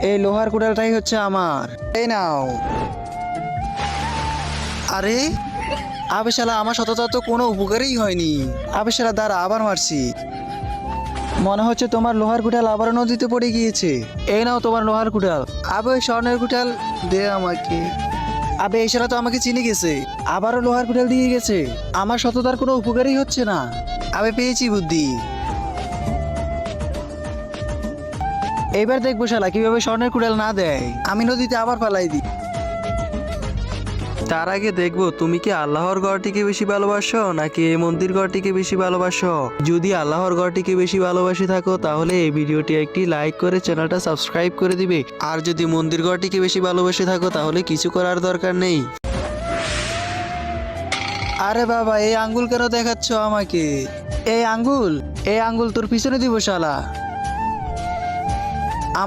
এই লোহার কুড়ালটাই হচ্ছে আমার। এই নাও। আরে আবে শালা, আমার সততা তো কোনো উপকারই হয়নি। আবে শালা দাঁড়া, আবার মারছি। মনে হচ্ছে তোমার লোহার কুঠাল আবারও নদীতে পড়ে গিয়েছে। এই নাও তোমার লোহার কুঠাল। আবে ওই স্বর্ণের কুঠাল দে আমাকে। আবে এই শালা তো আমাকে চিনে গেছে, আবারও লোহার কুঠাল দিয়ে গেছে। আমার সততার কোনো উপকারই হচ্ছে না। আবে পেয়েছি বুদ্ধি। এইবার দেখবো শালা কিভাবে স্বর্ণের কুড়াল না দেয়। আমি নদীতে আবার পালাই দিই। তার আগে দেখবো তুমি কি আল্লাহর ঘরটিকে বেশি ভালোবাসো নাকি এই মন্দির ঘরটিকে বেশি ভালোবাসো। যদি আল্লাহর ঘরটিকে বেশি ভালোবাসি থাকো তাহলে এই ভিডিওটি একটি লাইক করে চ্যানেলটা সাবস্ক্রাইব করে দিবে। আর যদি মন্দির ঘরটিকে বেশি ভালোবাসি থাকো তাহলে কিছু করার দরকার নেই। আরে বাবা, এই আঙ্গুল কেন দেখাচ্ছ আমাকে? এই আঙ্গুল তোর পিছনে দিব শালা।